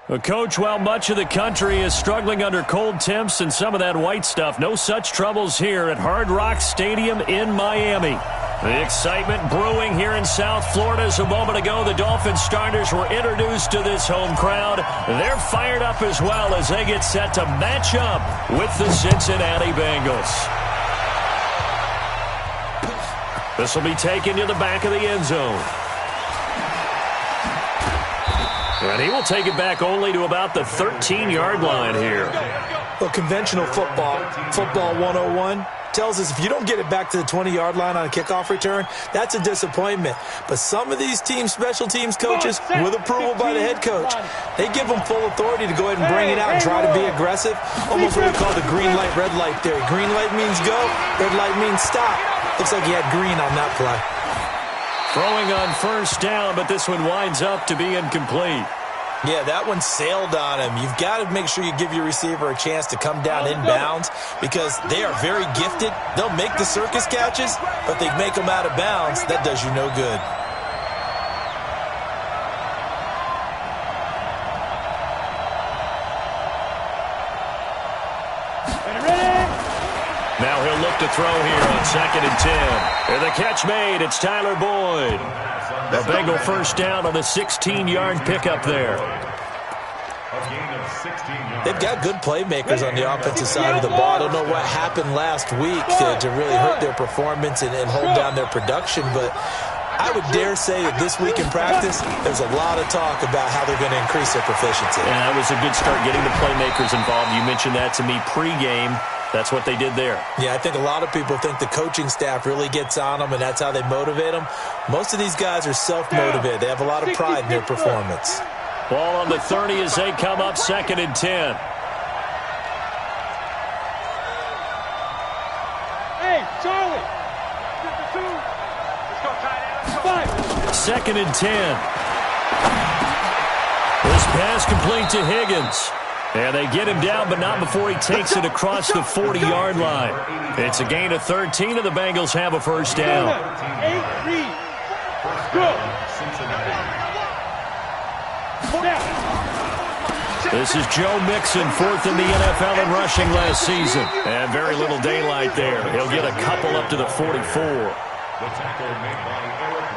Well, Coach, while much of the country is struggling under cold temps and some of that white stuff, no such troubles here at Hard Rock Stadium in Miami. The excitement brewing here in South Florida as a moment ago. The Dolphins starters were introduced to this home crowd. They're fired up as well as they get set to match up with the Cincinnati Bengals. This will be taken to the back of the end zone. And he will take it back only to about the 13-yard line here. Well, conventional football 101, tells us if you don't get it back to the 20-yard line on a kickoff return, that's a disappointment. But some of these special teams coaches, with approval by the head coach, they give them full authority to go ahead and bring it out and try to be aggressive. Almost what we call the green light, red light theory. Green light means go, red light means stop. Looks like he had green on that play. Throwing on first down, but this one winds up to be incomplete. Yeah, that one sailed on him. You've got to make sure you give your receiver a chance to come down inbounds because they are very gifted. They'll make the circus catches, but they make them out of bounds. That does you no good. Now he'll look to throw here on 2nd and 10. And the catch made. It's Tyler Boyd. A Bengal first down on the 16-yard pickup there. They've got good playmakers on the offensive side of the ball. I don't know what happened last week to really hurt their performance and hold down their production, but I would dare say that this week in practice, there's a lot of talk about how they're going to increase their proficiency. And that was a good start getting the playmakers involved. You mentioned that to me pregame. That's what they did there. Yeah, I think a lot of people think the coaching staff really gets on them, and that's how they motivate them. Most of these guys are self-motivated. They have a lot of pride in their performance. Ball on the 30 as they come up 2nd and 10. Hey, Charlie. Let's go, tight end. 2nd and 10. This pass complete to Higgins. And they get him down, but not before he takes it across the 40-yard line. It's a gain of 13, and the Bengals have a first down. This is Joe Mixon, 4th in the NFL in rushing last season. And very little daylight there. He'll get a couple up to the 44.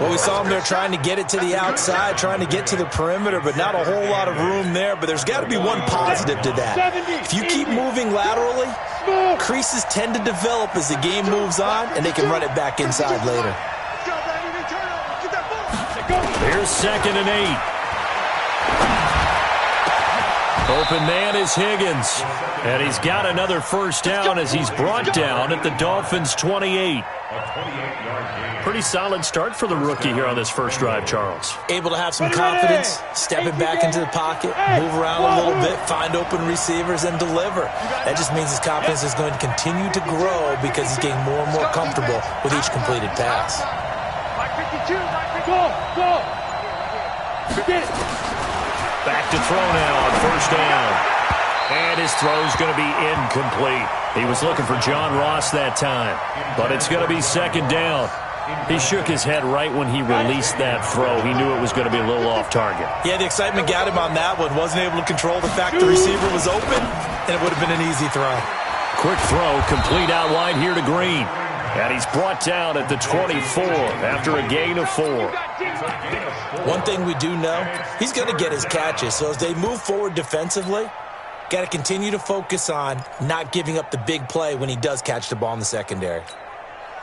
Well, we saw them there trying to get it to the outside, trying to get to the perimeter, but not a whole lot of room there. But there's got to be one positive to that. If you keep moving laterally, creases tend to develop as the game moves on, and they can run it back inside later. Here's 2nd and 8. Open man is Higgins. And he's got another first down as he's brought down at the Dolphins' 28. Pretty solid start for the rookie here on this first drive, Charles. Able to have some confidence, stepping back into the pocket, move around a little bit, find open receivers, and deliver. That just means his confidence is going to continue to grow because he's getting more and more comfortable with each completed pass. Back to throw now on first down. And his throw's going to be incomplete. He was looking for John Ross that time, but it's going to be 2nd down. He shook his head right when he released that throw. He knew it was going to be a little off target. Yeah, the excitement got him on that one. Wasn't able to control the fact the receiver was open, and it would have been an easy throw. Quick throw, complete out wide here to Green. And he's brought down at the 24 after a gain of 4. One thing we do know, he's going to get his catches. So as they move forward defensively, got to continue to focus on not giving up the big play when he does catch the ball in the secondary.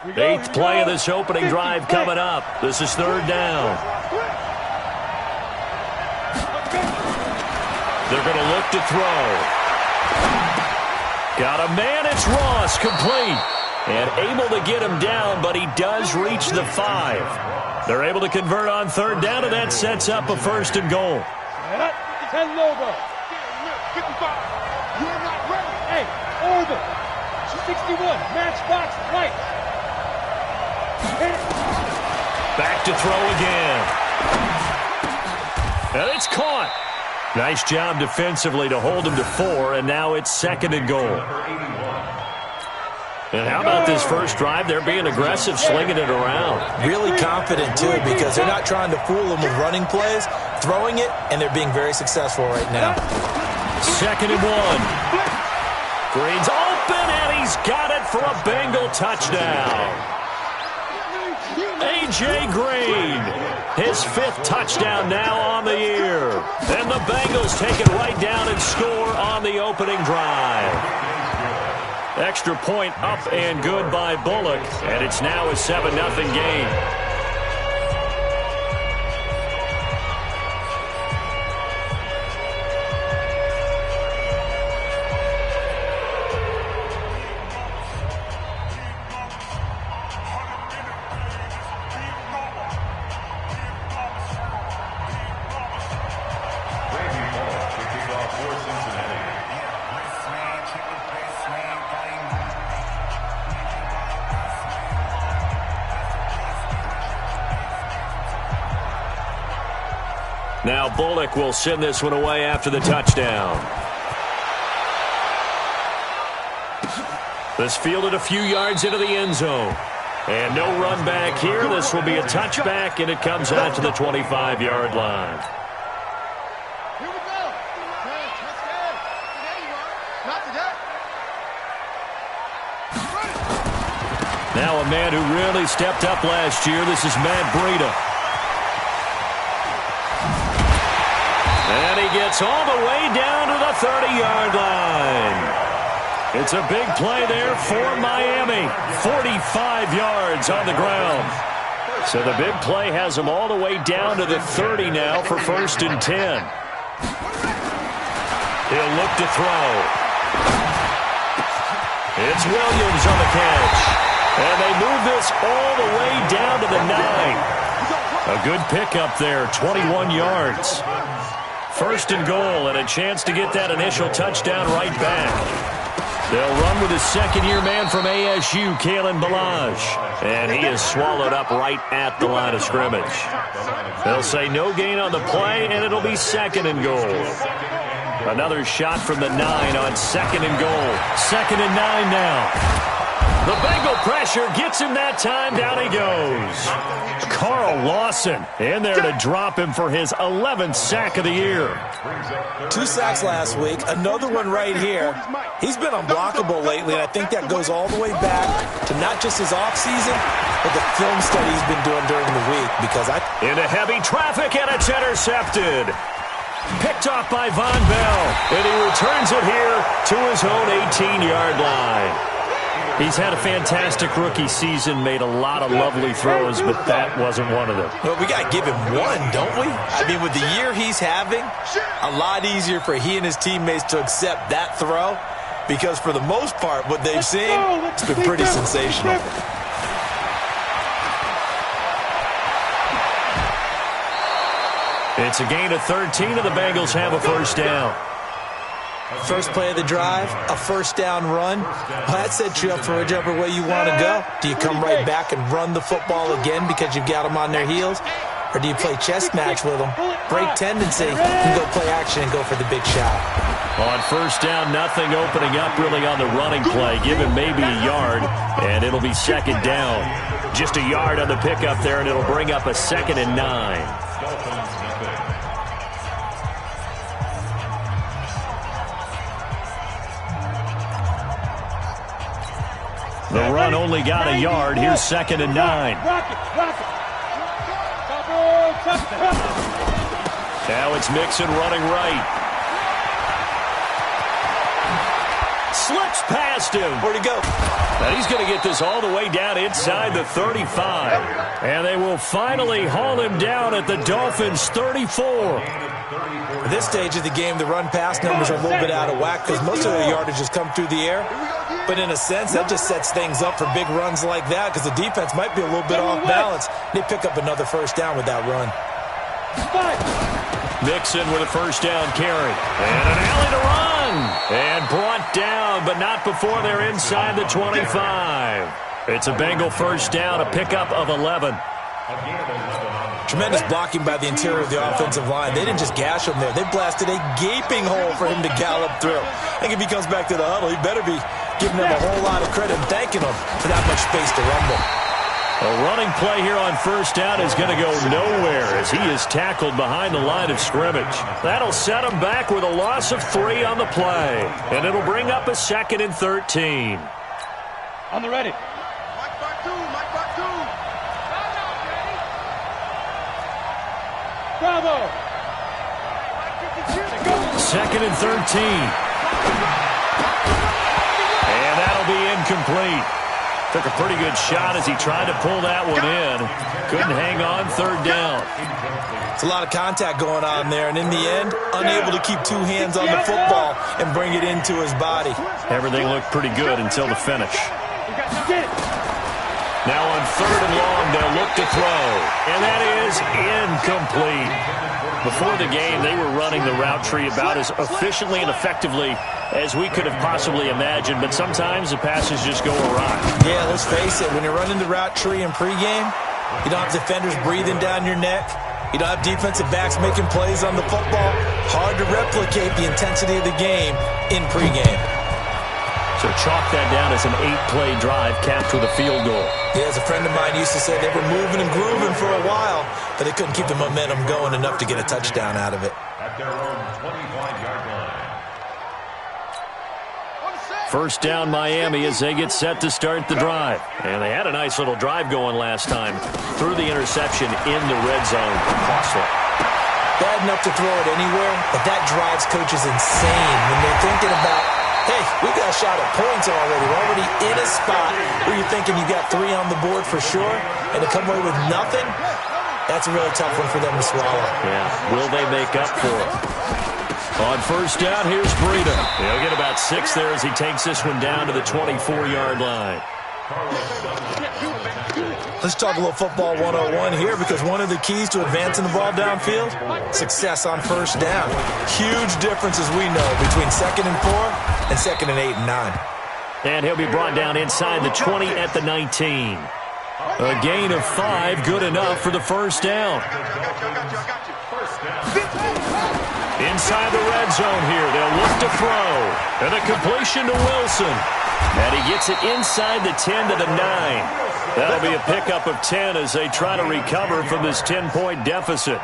8th play of this opening drive coming up. This is 3rd down. They're going to look to throw. Got a man, it's Ross, complete. And able to get him down, but he does reach the 5. They're able to convert on 3rd down, and that sets up a 1st and goal. 10 logo. 55. You're not ready. Hey, over. 61. Matchbox right. Back to throw again. And it's caught. Nice job defensively to hold him to 4, and now it's 2nd and goal. And how about this first drive? They're being aggressive, slinging it around. Really confident, too, because they're not trying to fool him with running plays. throwing it, and they're being very successful right now. 2nd and 1. Green's open, and he's got it for a Bengal touchdown. A.J. Green, his 5th touchdown now on the year. And the Bengals take it right down and score on the opening drive. Extra point up and good by Bullock, and it's now a 7-0 game. Now Bullock will send this one away after the touchdown. This fielded a few yards into the end zone. And no run back here. This will be a touchback, and it comes out to the 25-yard line. Here we go. Let's go. Today you are. Not today. Now a man who really stepped up last year. This is Matt Breida. And he gets all the way down to the 30-yard line. It's a big play there for Miami. 45 yards on the ground. So the big play has him all the way down to the 30 now for 1st and 10. He'll look to throw. It's Williams on the catch. And they move this all the way down to the 9. A good pickup there, 21 yards. 1st and goal, and a chance to get that initial touchdown right back. They'll run with his 2nd-year man from ASU, Kalen Ballage. And he is swallowed up right at the line of scrimmage. They'll say no gain on the play, and it'll be 2nd and goal. Another shot from the 9 on 2nd and goal. 2nd and 9 now. The Bengal pressure gets him that time. Down he goes. Carl Lawson in there to drop him for his 11th sack of the year. 2 sacks last week. Another one right here. He's been unblockable lately, and I think that goes all the way back to not just his offseason, but the film study he's been doing during the week. Into heavy traffic, and it's intercepted. Picked off by Von Bell, and he returns it here to his own 18-yard line. He's had a fantastic rookie season, made a lot of lovely throws, but that wasn't one of them. Well, we got to give him one, don't we? I mean, with the year he's having, a lot easier for he and his teammates to accept that throw, because for the most part, what they've seen, it's been pretty sensational. It's a gain of 13, and the Bengals have a 1st down. First play of the drive, a 1st down run. Well, that sets you up for whichever way you want to go. Do you come right back and run the football again because you've got them on their heels? Or do you play chess match with them, break tendency, and go play action and go for the big shot? On 1st down, nothing opening up really on the running play. Give him maybe a yard, and it'll be 2nd down. Just a yard on the pickup there, and it'll bring up a 2nd and 9. The run only got a yard. Here's 2nd and 9. Now it's Mixon running right. Slips past him. Where'd he go? And he's going to get this all the way down inside the 35. And they will finally haul him down at the Dolphins' 34. At this stage of the game, the run-pass numbers are a little bit out of whack because most of their yardage has come through the air. But in a sense, that just sets things up for big runs like that because the defense might be a little bit off balance. They pick up another 1st down with that run. Mixon with a 1st down carry. And an alley to run. And brought down, but not before they're inside the 25. It's a Bengal 1st down, a pickup of 11. Tremendous blocking by the interior of the offensive line. They didn't just gash him there. They blasted a gaping hole for him to gallop through. I think if he comes back to the huddle, he better be giving them a whole lot of credit and thanking them for that much space to rumble. A running play here on first down is going to go nowhere as he is tackled behind the line of scrimmage. That'll set him back with a loss of 3 on the play. And it'll bring up a 2nd and 13. On the ready. Mike back 2. Mike back 2. Bravo. 2nd and 13. And that'll be incomplete. Took a pretty good shot as he tried to pull that one in. Couldn't hang on 3rd down. It's a lot of contact going on there, and in the end, unable to keep 2 hands on the football and bring it into his body. Everything looked pretty good until the finish. Now on 3rd and long, they'll look to throw. And that is incomplete. Before the game, they were running the route tree about as efficiently and effectively as we could have possibly imagined, but sometimes the passes just go awry. Yeah, let's face it, when you're running the route tree in pregame, you don't have defenders breathing down your neck. You don't have defensive backs making plays on the football. Hard to replicate the intensity of the game in pregame. So chalk that down as an 8-play drive capped with a field goal. Yeah, as a friend of mine used to say, they were moving and grooving for a while, but they couldn't keep the momentum going enough to get a touchdown out of it. At their own 25-yard line. First down Miami as they get set to start the drive. And they had a nice little drive going last time. Threw the interception in the red zone. Costly. Bad enough to throw it anywhere, but that drives coaches insane when they're thinking about, hey, we got a shot at points already. We're already in a spot where you're thinking you got 3 on the board for sure, and to come away with nothing, that's a really tough one for them to swallow. Yeah, will they make up for it? On first down, here's Breida. He'll get about 6 there as he takes this one down to the 24-yard line. Let's talk a little football 101 here, because one of the keys to advancing the ball downfield, success on first down. Huge difference, as we know, between 2nd and 4 and 2nd and 8 and 9. And he'll be brought down inside the 20 at the 19. A gain of 5, good enough for the first down. Inside the red zone here, they'll look to throw. And a completion to Wilson. And he gets it inside the 10 to the 9. That'll be a pickup of 10 as they try to recover from this 10-point deficit.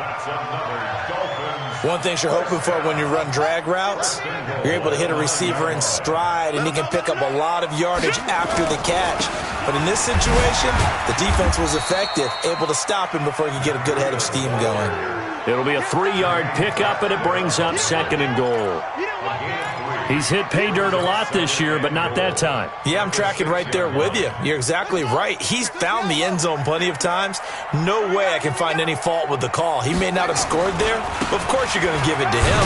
One thing you're hoping for when you run drag routes, you're able to hit a receiver in stride, and he can pick up a lot of yardage after the catch. But in this situation, the defense was effective, able to stop him before he could get a good head of steam going. It'll be a 3-yard pickup, and it brings up 2nd and goal. He's hit pay dirt a lot this year, but not that time. Yeah, I'm tracking right there with you. You're exactly right. He's found the end zone plenty of times. No way I can find any fault with the call. He may not have scored there, but of course you're going to give it to him.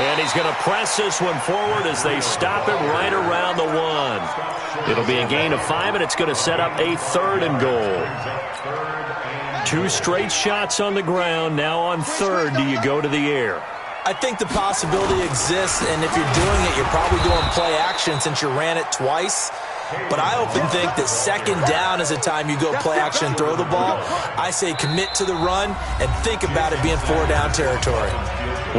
And he's going to press this one forward as they stop him right around the 1. It'll be a gain of 5, and it's going to set up a 3rd and goal. 2 straight shots on the ground. Now on 3rd, do you go to the air? I think the possibility exists, and if you're doing it, you're probably doing play action since you ran it twice. But I often think that 2nd down is a time you go play action and throw the ball. I say commit to the run and think about it being 4-down territory.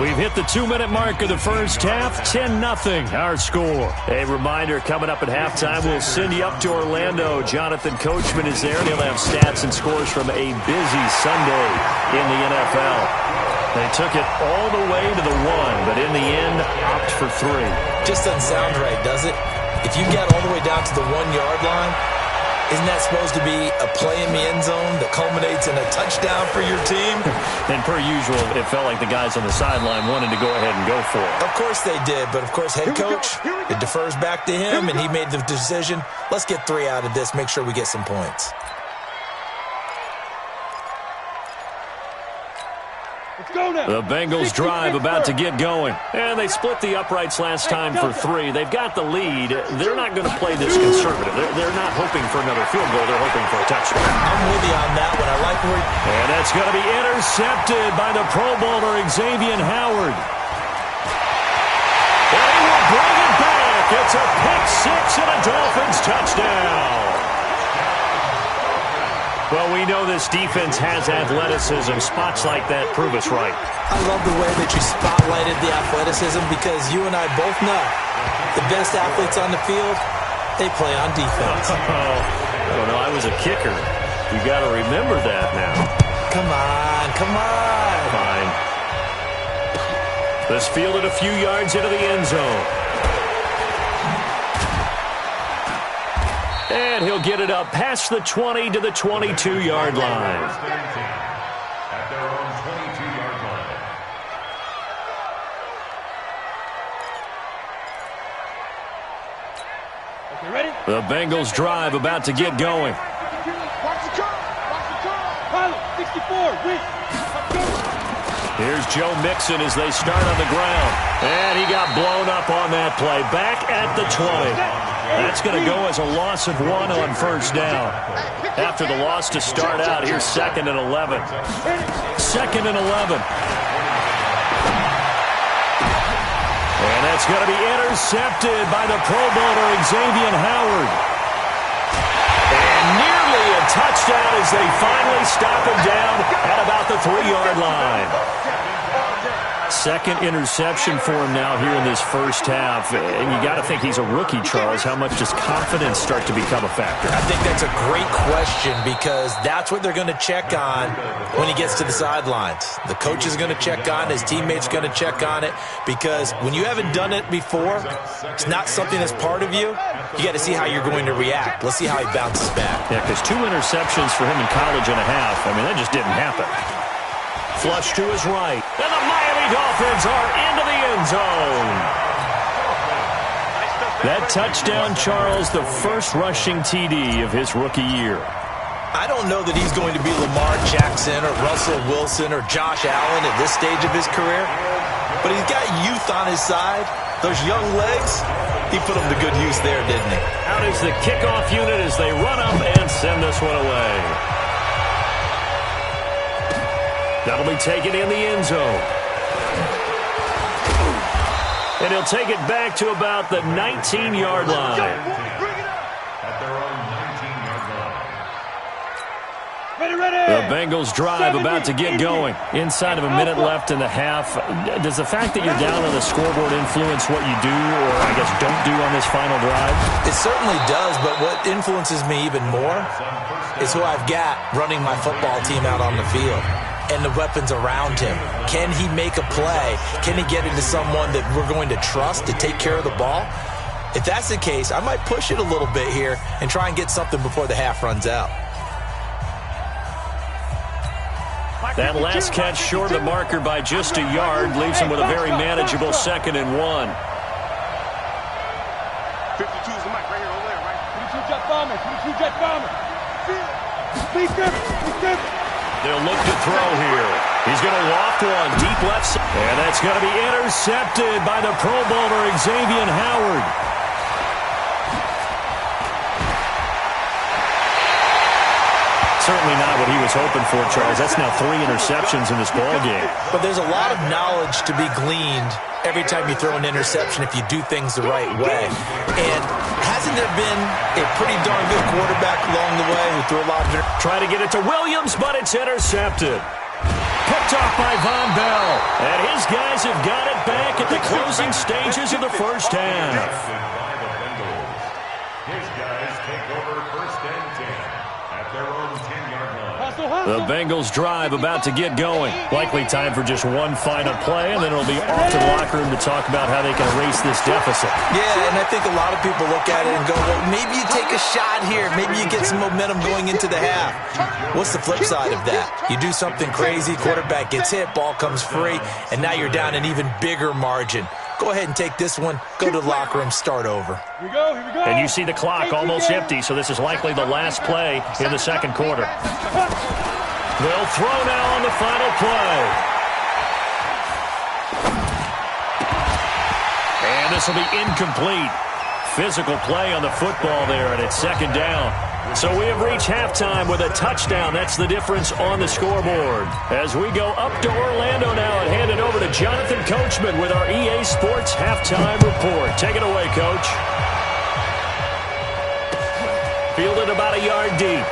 We've hit the 2-minute mark of the first half. 10-0 our score. A reminder, coming up at halftime, we'll send you up to Orlando. Jonathan Coachman is there, and he'll have stats and scores from a busy Sunday in the NFL. They took it all the way to the 1, but in the end, opt for 3. Just doesn't sound right, does it? If you get all the way down to the 1-yard line, isn't that supposed to be a play in the end zone that culminates in a touchdown for your team? And per usual, it felt like the guys on the sideline wanted to go ahead and go for it. Of course they did, but of course head coach, it defers back to him, and he made the decision, let's get 3 out of this, make sure we get some points. The Bengals drive about to get going. And they split the uprights last time for 3. They've got the lead. They're not going to play this conservative. They're not hoping for another field goal. They're hoping for a touchdown. I'm with you on that one. I like where... And that's going to be intercepted by the Pro Bowler Xavier Howard. And he will bring it back. It's a pick-6 and a Dolphins touchdown. Well, we know this defense has athleticism. Spots like that prove us right. I love the way that you spotlighted the athleticism, because you and I both know the best athletes on the field, they play on defense. Oh, no, I was a kicker. You got to remember that now. Come on, come on. Fine. This fielded a few yards into the end zone. And he'll get it up past the 20 to the 22-yard line. At their own 22-yard line. Okay, ready? The Bengals drive about to get going. Watch the curve. Watch the curve. Pilot, 64. Wait. Here's Joe Mixon as they start on the ground. And he got blown up on that play. Back at the 20. That's going to go as a loss of 1 on first down. After the loss to start out, here's 2nd and 11. 2nd and 11. And that's going to be intercepted by the Pro Bowler Xavier Howard. And nearly a touchdown as they finally stop him down at about the 3-yard line. Second interception for him now here in this first half. And you got to think he's a rookie, Charles. How much does confidence start to become a factor? I think that's a great question because that's what they're going to check on when he gets to the sidelines. The coach is going to check on, his teammates are going to check on it because when you haven't done it before, it's not something that's part of you. You got to see how you're going to react. Let's see how he bounces back. Yeah, because 2 interceptions for him in college and a half. I mean, that just didn't happen. Flush to his right. And the Miami Dolphins are into the end zone. That touchdown, Charles, the first rushing TD of his rookie year. I don't know that he's going to be Lamar Jackson or Russell Wilson or Josh Allen at this stage of his career, but he's got youth on his side. Those young legs, he put them to good use there, didn't he? Out is the kickoff unit as they run up and send this one away. That'll be taken in the end zone. And he'll take it back to about the 19-yard line. At their own 19-yard line. Ready. The Bengals drive about to get going. Inside of a minute left in the half. Does the fact that you're down on the scoreboard influence what you do or, I guess, don't do on this final drive? It certainly does, but what influences me even more is who I've got running my football team out on the field and the weapons around him. Can he make a play? Can he get into someone that we're going to trust to take care of the ball? If that's the case, I might push it a little bit here and try and get something before the half runs out. That last catch short of the marker by just a yard leaves him with a very manageable 2nd and 1. 52 is the mic right here over there, right? 22 jet bomber. 22 jet bomber. Speed. They'll look to throw here. He's going to loft one deep left side. And that's going to be intercepted by the Pro Bowler Xavier Howard. Certainly not what he was hoping for, Charles. That's now 3 interceptions in this ball game. But there's a lot of knowledge to be gleaned every time you throw an interception if you do things the right way. And hasn't there been a pretty darn good quarterback along the way who threw a lot of... Trying to get it to Williams, but it's intercepted. Picked off by Von Bell. And his guys have got it back at the closing stages of the first half. By the Bengals. His guys take over 1st and 10 at their own 10-yard line. The Bengals drive about to get going. Likely time for just one final play, and then it'll be off to the locker room to talk about how they can erase this deficit. Yeah, and I think a lot of people look at it and go, well, maybe you take a shot here. Maybe you get some momentum going into the half. What's the flip side of that? You do something crazy, quarterback gets hit, ball comes free, and now you're down an even bigger margin. Go ahead and take this one, go to the locker room, start over. Here we go. And you see the clock almost empty, so this is likely the last play in the second quarter. They'll throw now on the final play. And this will be incomplete. Physical play on the football there, and it's 2nd down. So we have reached halftime with a touchdown. That's the difference on the scoreboard. As we go up to Orlando now and hand it over to Jonathan Coachman with our EA Sports Halftime Report. Take it away, Coach. Fielded about a yard deep.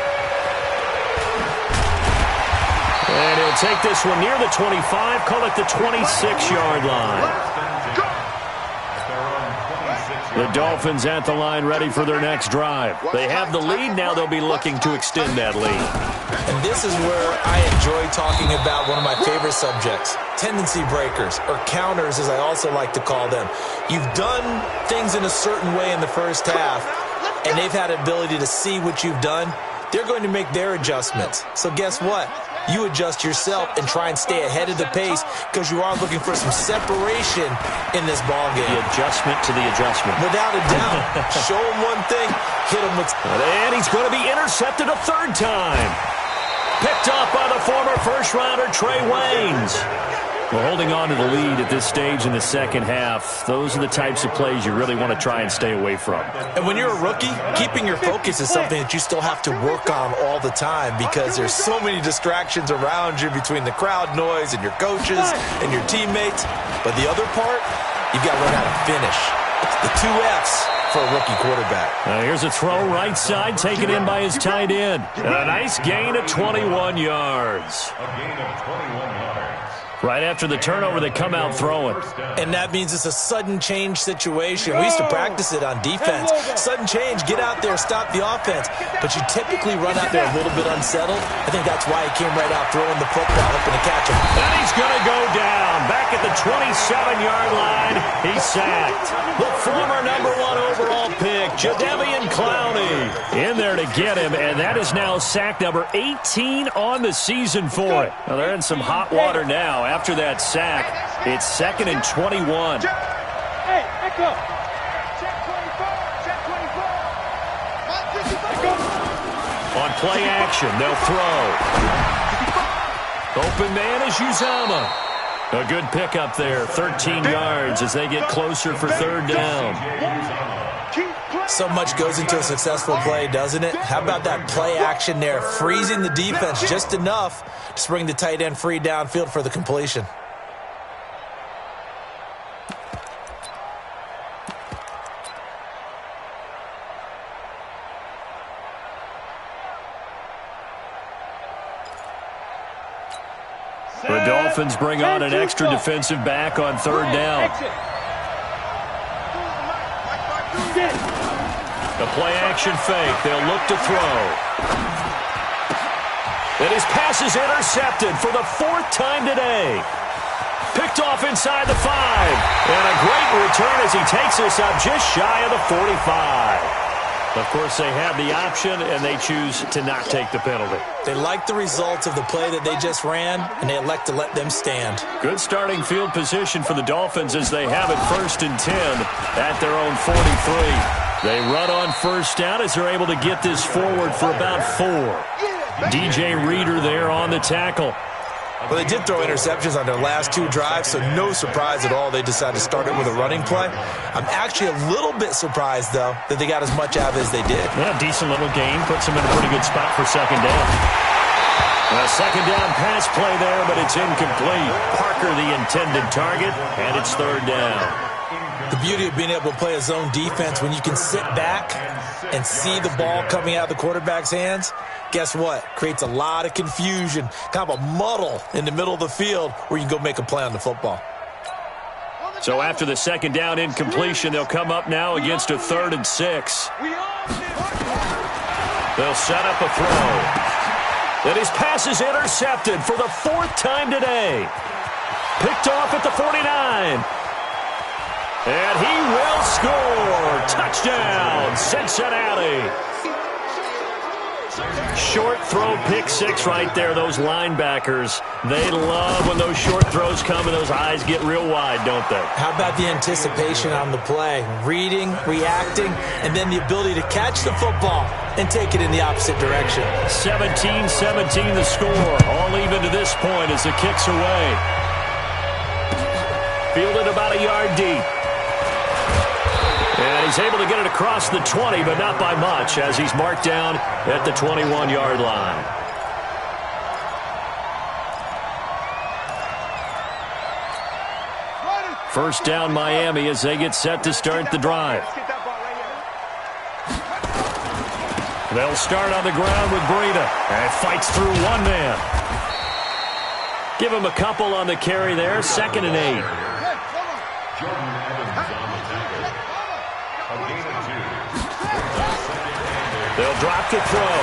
And he'll take this one near the 25, call it the 26-yard line. The Dolphins at the line ready for their next drive. They have the lead. Now they'll be looking to extend that lead. And this is where I enjoy talking about one of my favorite subjects, tendency breakers, or counters as I also like to call them. You've done things in a certain way in the first half, and they've had the ability to see what you've done. They're going to make their adjustments. So guess what? You adjust yourself and try and stay ahead of the pace because you are looking for some separation in this ball game. The adjustment to the adjustment. Without a doubt. Show him one thing, hit him with... And he's going to be intercepted a third time. Picked off by the former first-rounder Trey Waynes. Well, holding on to the lead at this stage in the second half, those are the types of plays you really want to try and stay away from. And when you're a rookie, keeping your focus is something that you still have to work on all the time because there's so many distractions around you between the crowd noise and your coaches and your teammates. But the other part, you've got to learn how to finish. It's the 2 Fs for a rookie quarterback. Here's a throw right side taken in by his tight end. And a nice gain of 21 yards. A gain of 21 yards. Right after the turnover, they come out throwing. And that means it's a sudden change situation. We used to practice it on defense. Sudden change, get out there, stop the offense. But you typically run out there a little bit unsettled. I think that's why he came right out throwing the football, hoping to catch him. And he's going to go down. Back at the 27-yard line, he's sacked. The former number 1 overall pick, Jadeveon Clowney, in there to get him. And that is now sack number 18 on the season for it. Well, they're in some hot water now. After that sack, it's 2nd and 21. Hey, echo. Check 24. Check 24. On play action, they'll throw. Open man is Uzama. A good pickup there, 13 yards as they get closer for third down. So much goes into a successful play, doesn't it? How about that play action there, freezing the defense just enough to bring the tight end free downfield for the completion. The Dolphins bring on an extra defensive back on third down. The play-action fake. They'll look to throw. And his pass is intercepted for the 4th time today. Picked off inside the 5. And a great return as he takes us up just shy of the 45. Of course, they have the option, and they choose to not take the penalty. They like the results of the play that they just ran, and they elect to let them stand. Good starting field position for the Dolphins as they have it 1st and 10 at their own 43. They run on first down as they're able to get this forward for about 4. DJ Reader there on the tackle. Well, they did throw interceptions on their last 2 drives, so no surprise at all they decided to start it with a running play. I'm actually a little bit surprised, though, that they got as much out of it as they did. Yeah, decent little gain. Puts them in a pretty good spot for second down. A second down pass play there, but it's incomplete. Parker the intended target, and it's third down. The beauty of being able to play a zone defense when you can sit back and see the ball coming out of the quarterback's hands, guess what? Creates a lot of confusion, kind of a muddle in the middle of the field where you can go make a play on the football. So after the second down incompletion, they'll come up now against a 3rd and 6. They'll set up a throw. And his pass is intercepted for the 4th time today. Picked off at the 49. And he will score. Touchdown, Cincinnati. Short throw, pick 6 right there. Those linebackers, they love when those short throws come and those eyes get real wide, don't they? How about the anticipation on the play? Reading, reacting, and then the ability to catch the football and take it in the opposite direction. 17-17 the score. All even to this point as the kick's away. Fielded about a yard deep. And he's able to get it across the 20, but not by much, as he's marked down at the 21-yard line. First down, Miami, as they get set to start the drive. They'll start on the ground with Breida, and fights through one man. Give him a couple on the carry there, 2nd and 8. A gain of 2. They'll drop the throw.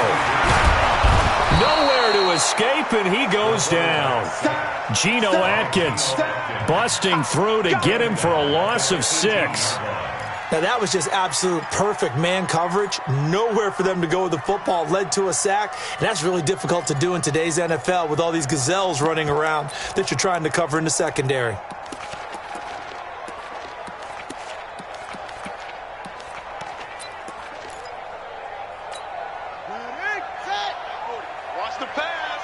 Nowhere to escape, and he goes down. Geno Atkins busting through to get him for a loss of 6. Now, that was just absolute perfect man coverage. Nowhere for them to go with the football. Led to a sack, and that's really difficult to do in today's NFL with all these gazelles running around that you're trying to cover in the secondary. Watch the pass.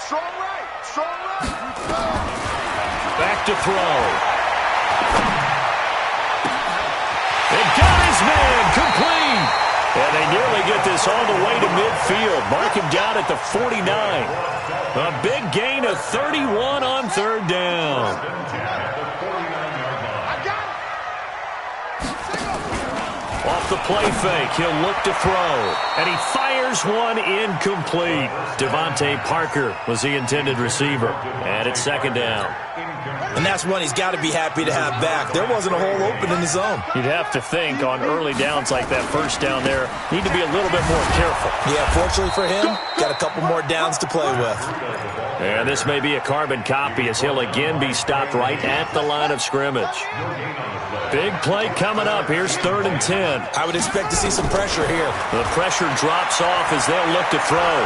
Strong right. Strong right. Back to throw. It got his man complete. And they nearly get this all the way to midfield. Mark him down at the 49. A big gain of 31 on third down. Off the play fake, he'll look to throw. And he fires one incomplete. Devontae Parker was the intended receiver. And it's second down. And that's one he's got to be happy to have back. There wasn't a hole open in the zone. You'd have to think on early downs like that first down there, need to be a little bit more careful. Yeah, fortunately for him, got a couple more downs to play with. And this may be a carbon copy as he'll again be stopped right at the line of scrimmage. Big play coming up. Here's 3rd and 10. I would expect to see some pressure here. The pressure drops off as they'll look to throw.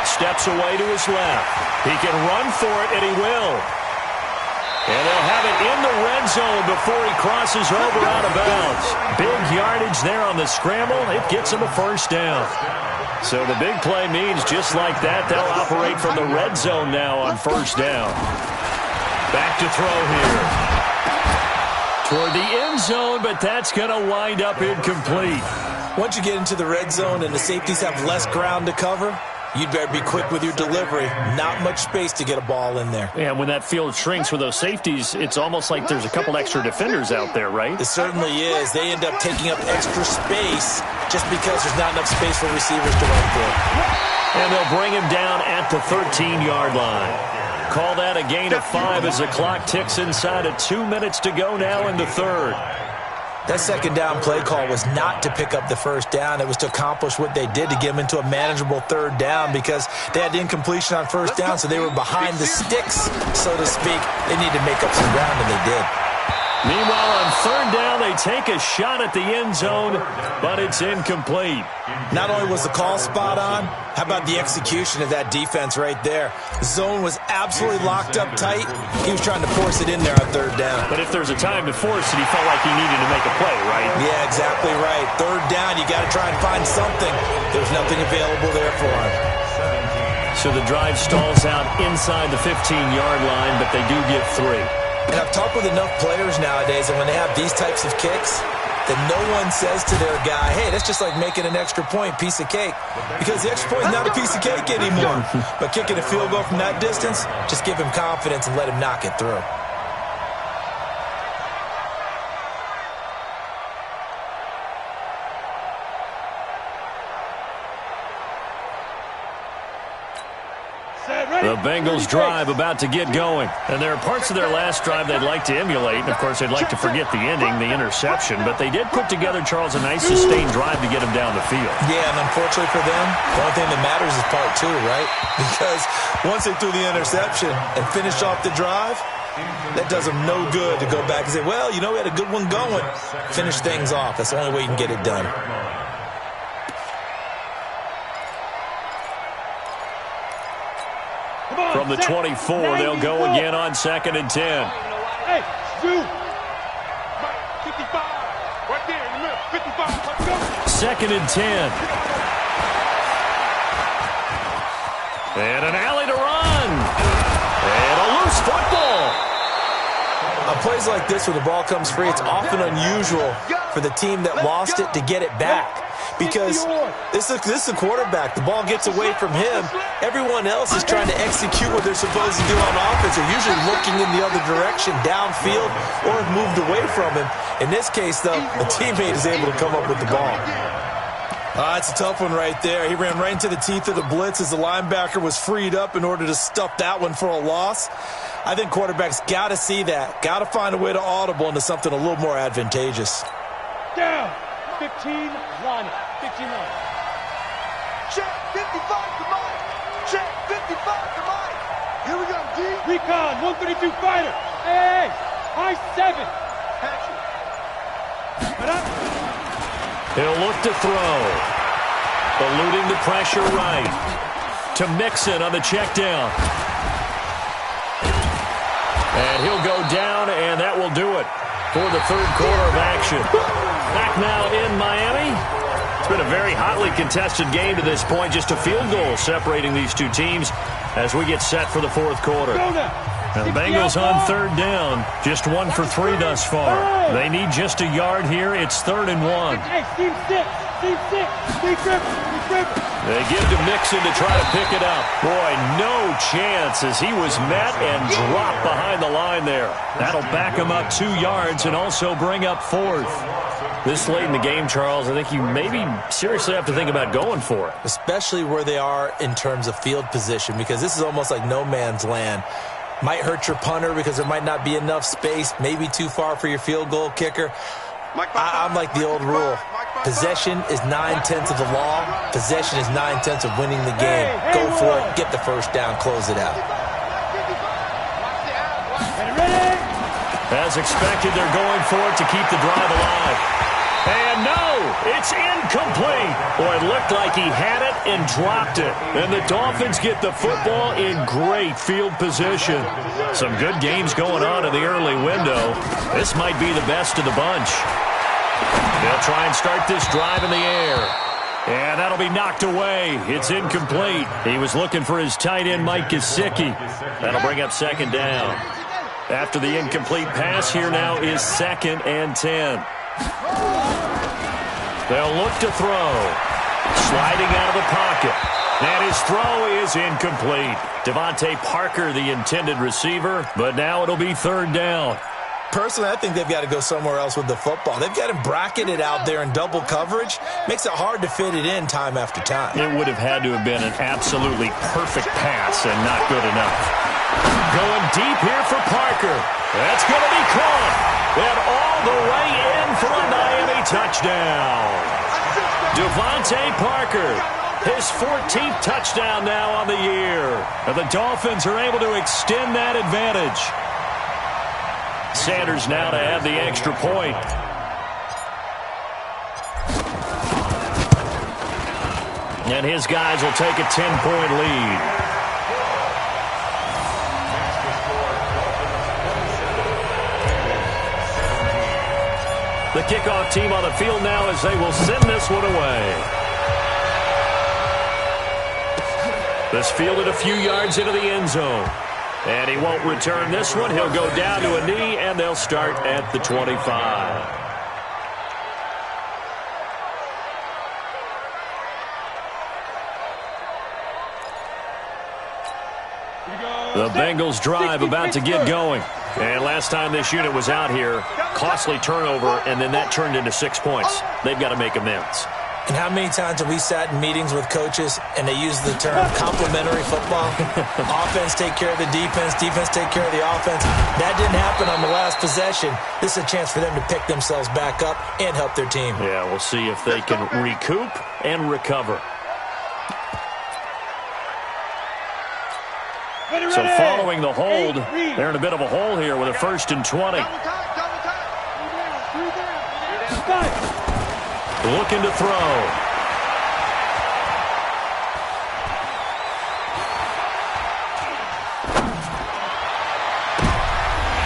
Steps away to his left. He can run for it, and he will. And they'll have it in the red zone before he crosses over out of bounds. Big yardage there on the scramble. It gets him a first down. So the big play means just like that, they'll operate from the red zone now on first down. Back to throw here. Toward the end zone, but that's going to wind up incomplete. Once you get into the red zone and the safeties have less ground to cover, you'd better be quick with your delivery. Not much space to get a ball in there. Yeah, when that field shrinks with those safeties, it's almost like there's a couple extra defenders out there, right? It certainly is. They end up taking up extra space just because there's not enough space for receivers to run through. And they'll bring him down at the 13-yard line. Call that a gain of 5 as the clock ticks inside of 2 minutes to go now in the third. That second down play call was not to pick up the first down. It was to accomplish what they did to get them into a manageable third down because they had incompletion on first down, so they were behind the sticks, so to speak. They needed to make up some ground, and they did. Meanwhile, on third down, they take a shot at the end zone, but it's incomplete. Not only was the call spot on, how about the execution of that defense right there? The zone was absolutely locked up tight. He was trying to force it in there on third down. But if there's a time to force it, he felt like he needed to make a play, right? Yeah, exactly right. Third down, you got to try and find something. There's nothing available there for him. So the drive stalls out inside the 15-yard line, but they do get 3. And I've talked with enough players nowadays, and when they have these types of kicks, that no one says to their guy, hey, that's just like making an extra point, piece of cake. Because the extra point is not a piece of cake anymore. But kicking a field goal from that distance, just give him confidence and let him knock it through. The Bengals drive about to get going. And there are parts of their last drive they'd like to emulate. And, of course, they'd like to forget the ending, the interception. But they did put together, Charles, a nice sustained drive to get them down the field. Yeah, and unfortunately for them, the only thing that matters is part 2, right? Because once they threw the interception and finished off the drive, that does them no good to go back and say, well, you know, we had a good one going. Finish things off. That's the only way you can get it done. From the 24, they'll go again on 2nd and 10. Hey, Stu. 55. Right there in the middle. 55. Let's go. 2nd and 10. And an alley to run. And a loose football. On plays like this where the ball comes free, it's often unusual for the team that lost it to get it back. Because this is a quarterback. The ball gets away from him. Everyone else is trying to execute what they're supposed to do on offense. They're usually looking in the other direction, downfield, or have moved away from him. In this case, though, a teammate is able to come up with the ball. That's a tough one right there. He ran right into the teeth of the blitz as the linebacker was freed up in order to stuff that one for a loss. I think quarterbacks got to see that. Got to find a way to audible into something a little more advantageous. Down. 15-1. 15-1. Check 55 to Mike. Check 55 to Mike. Here we go, D. Recon, 132 fighter. Hey, high 7. Patrick. He'll look to throw. Eluding the pressure right. To Mixon on the check down. And he'll go down, and that will do it for the third quarter of action. Back now in Miami. It's been a very hotly contested game to this point. Just a field goal separating these two teams as we get set for the fourth quarter. And the Bengals on third down. Just 1 for 3 thus far. They need just a yard here. It's 3rd and 1. Hey, team 6. Team 6. Team triple. Team triple. They give to Mixon to try to pick it up. Boy, no chance as he was met and dropped behind the line there. That'll back him up 2 yards and also bring up 4th. This late in the game, Charles, I think you maybe seriously have to think about going for it. Especially where they are in terms of field position, because this is almost like no man's land. Might hurt your punter because there might not be enough space, maybe too far for your field goal kicker. I'm like the old rule. Possession is 9/10 of the law. Possession is 9/10 of winning the game. Go for it. Get the first down. Close it out. As expected, they're going for it to keep the drive alive. And no, it's incomplete. Boy, it looked like he had it and dropped it. And the Dolphins get the football in great field position. Some good games going on in the early window. This might be the best of the bunch. They'll try and start this drive in the air. And that'll be knocked away. It's incomplete. He was looking for his tight end, Mike Gesicki. That'll bring up 2nd down. After the incomplete pass, here now is 2nd and 10. They'll look to throw. Sliding out of the pocket. And his throw is incomplete. Devontae Parker, the intended receiver, but now it'll be 3rd down. Personally, I think they've got to go somewhere else with the football. They've got him bracketed out there in double coverage. Makes it hard to fit it in time after time. It would have had to have been an absolutely perfect pass and not good enough. Going deep here for Parker. That's going to be caught. And all the way in for a Miami touchdown. Devontae Parker, his 14th touchdown now on the year. And the Dolphins are able to extend that advantage. Sanders now to add the extra point. And his guys will take a 10-point lead. The kickoff team on the field now as they will send this one away. This fielded a few yards into the end zone. And he won't return this one. He'll go down to a knee, and they'll start at the 25. The Bengals drive about to get going. And last time this unit was out here, costly turnover, and then that turned into 6 points. They've got to make amends. And how many times have we sat in meetings with coaches and they use the term complementary football? Offense take care of the defense, defense take care of the offense. That didn't happen on the last possession. This is a chance for them to pick themselves back up and help their team. Yeah, we'll see if they can recoup and recover. So following the hold, they're in a bit of a hole here with a 1st and 20. Looking to throw.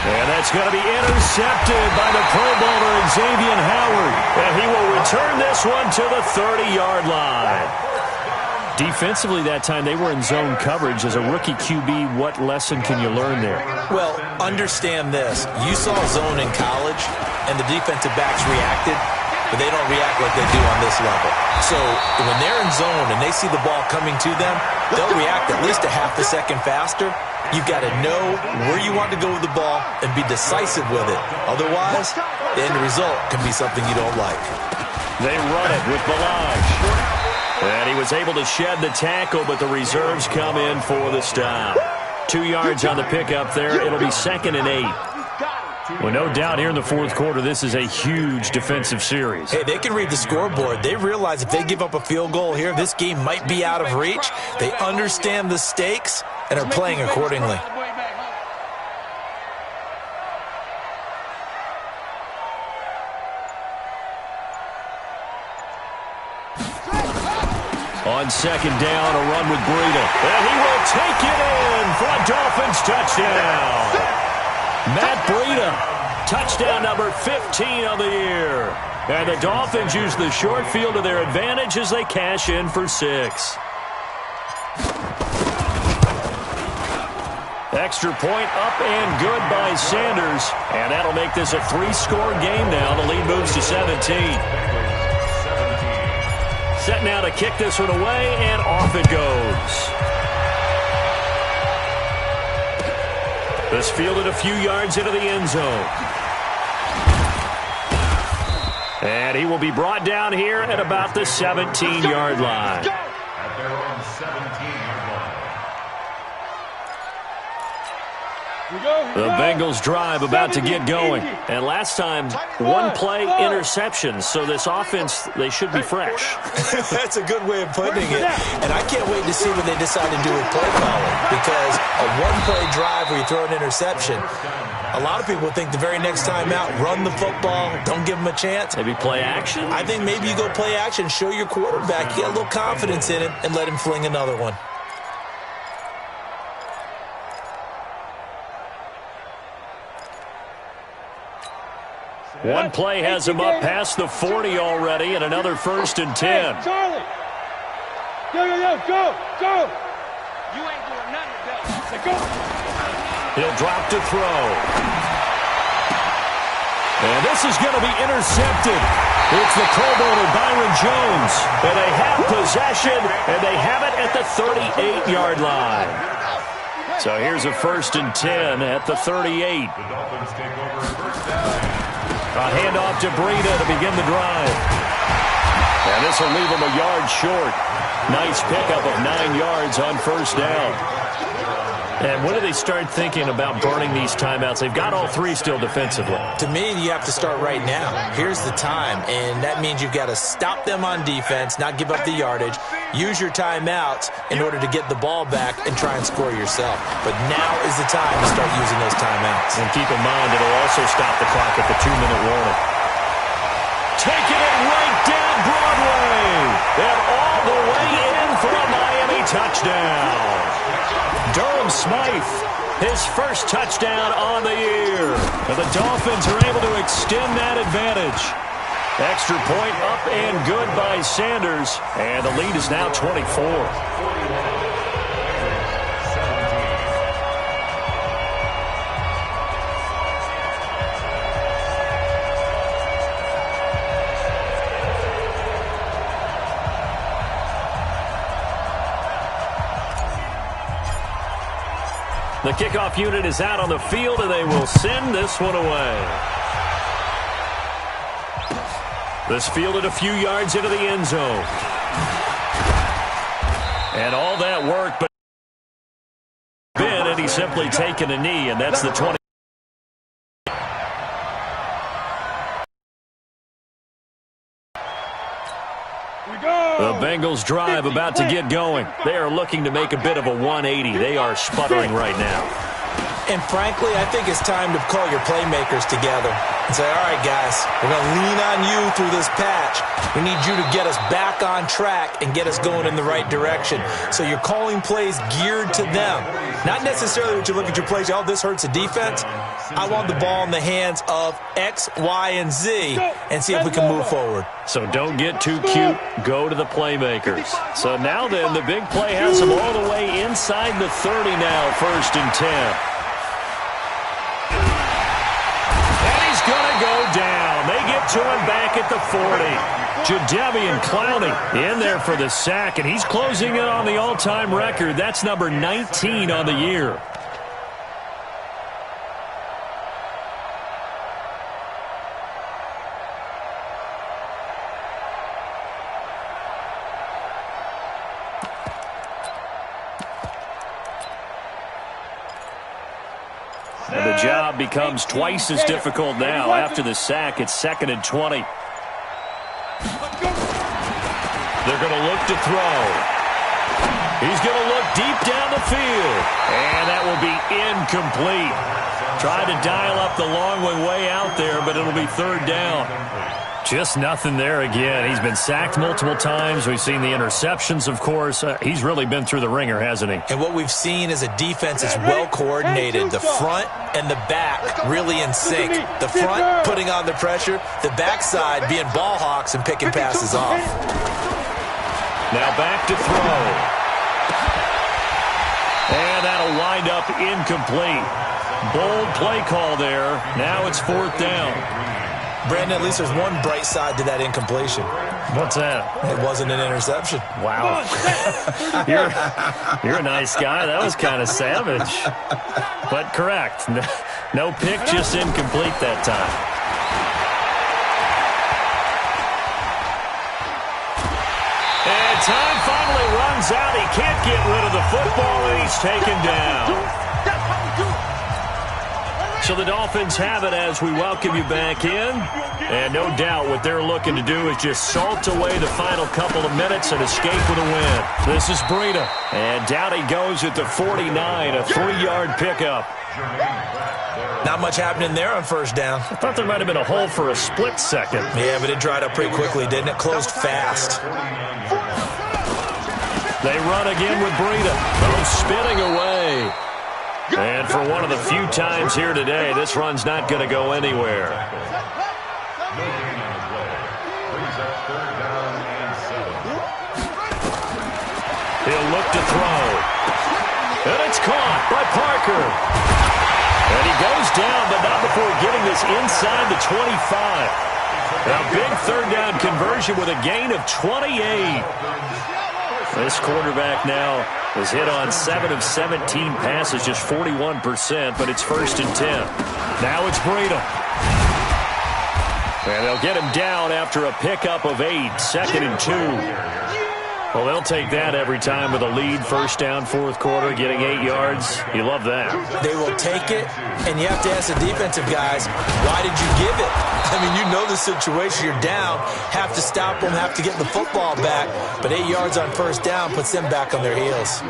And that's going to be intercepted by the Pro Bowler Xavier Howard. And he will return this one to the 30-yard line. Defensively that time, they were in zone coverage. As a rookie QB, what lesson can you learn there? Well, understand this. You saw zone in college, and the defensive backs reacted, but they don't react like they do on this level. So when they're in zone and they see the ball coming to them, they'll react at least a half a second faster. You've got to know where you want to go with the ball and be decisive with it. Otherwise, the end result can be something you don't like. They run it with Balaj. And he was able to shed the tackle, but the reserves come in for the stop. 2 yards on the pickup there. It'll be 2nd and 8. Well, no doubt here in the fourth quarter, this is a huge defensive series. Hey, they can read the scoreboard. They realize if they give up a field goal here, this game might be out of reach. They understand the stakes and are playing accordingly. On 2nd down, a run with Breida. And he will take it in for a Dolphins touchdown. Matt Breida, touchdown number 15 of the year. And the Dolphins use the short field to their advantage as they cash in for 6. Extra point up and good by Sanders. And that'll make this a 3-score game now. The lead moves to 17. Set now to kick this one away, and off it goes. This fielded a few yards into the end zone. And he will be brought down here at about the 17-yard line. At their own 17-yard line. The Bengals drive about to get going. And last time, 1-play interception. So this offense, they should be fresh. That's a good way of putting it. And I can't wait to see what they decide to do with play calling. Because a 1-play drive where you throw an interception, a lot of people think the very next time out, run the football, don't give them a chance. Maybe play action? I think maybe you go play action, show your quarterback, you get a little confidence in it, and let him fling another one. One play has him up past the 40 already, and another 1st and 10. Charlie! Go! You ain't doing nothing today. Go! He'll drop to throw. And this is going to be intercepted. It's the Pro Bowler, Byron Jones. And they have possession, and they have it at the 38-yard line. So here's a 1st and 10 at the 38. The Dolphins take over first down. A handoff to Breida to begin the drive. And this will leave him a yard short. Nice pickup of 9 yards on 1st down. And when do they start thinking about burning these timeouts? They've got all 3 still defensively. To me, you have to start right now. Here's the time, and that means you've got to stop them on defense, not give up the yardage, use your timeouts in order to get the ball back and try and score yourself. But now is the time to start using those timeouts. And keep in mind, it'll also stop the clock at the 2-minute warning. Taking it right down Broadway. And all the way in for a Miami touchdown. Durham Smythe, his first touchdown on the year. And the Dolphins are able to extend that advantage. Extra point up and good by Sanders. And the lead is now 24. The kickoff unit is out on the field, and they will send this one away. This fielded a few yards into the end zone. And all that work, but and he's simply taken a knee, and that's the 20. The Bengals drive about to get going. They are looking to make a bit of a 180. They are sputtering right now. And frankly, I think it's time to call your playmakers together and say, all right, guys, we're going to lean on you through this patch. We need you to get us back on track and get us going in the right direction. So you're calling plays geared to them. Not necessarily what you look at your plays, oh, this hurts the defense. I want the ball in the hands of X, Y, and Z and see if we can move forward. So don't get too cute. Go to the playmakers. So now then, the big play has them all the way inside the 30 now, 1st and 10. Going to go down. They get to him back at the 40. Jadeveon Clowney in there for the sack, and he's closing in on the all-time record. That's number 19 on the year. job becomes twice as difficult now. After the sack, it's 2nd and 20. They're going to look to throw. He's going to look deep down the field. And that will be incomplete. Tried to dial up the long one way out there, but it'll be 3rd down. Just nothing there again. He's been sacked multiple times. We've seen the interceptions, of course. He's really been through the ringer, hasn't he? And what we've seen is a defense that's well coordinated. The front and the back really in sync. The front putting on the pressure, the backside being ball hawks and picking passes off. Now back to throw. And that'll wind up incomplete. Bold play call there. Now it's 4th down. Brandon, at least there's one bright side to that incompletion. What's that? It wasn't an interception. Wow. You're a nice guy. That was kind of savage. But correct. No pick, just incomplete that time. And time finally runs out. He can't get rid of the football, and he's taken down. So the Dolphins have it as we welcome you back in. And no doubt what they're looking to do is just salt away the final couple of minutes and escape with a win. This is Breida. And down he goes at the 49, a 3-yard pickup. Not much happening there on 1st down. I thought there might have been a hole for a split second. Yeah, but it dried up pretty quickly, didn't it? Closed fast. They run again with Breida. Oh, spinning away. And for one of the few times here today, this run's not going to go anywhere. He'll look to throw. And it's caught by Parker. And he goes down, but not before getting this inside the 25. A big 3rd down conversion with a gain of 28. This quarterback now was hit on 7 of 17 passes, just 41%, but it's 1st and 10. Now it's Breida. And they'll get him down after a pickup of 8, 2nd and 2. Well, they'll take that every time with a lead, 1st down, 4th quarter, getting 8 yards. You love that. They will take it, and you have to ask the defensive guys, why did you give it? I mean, you know the situation. You're down, have to stop them, have to get the football back, but 8 yards on 1st down puts them back on their heels.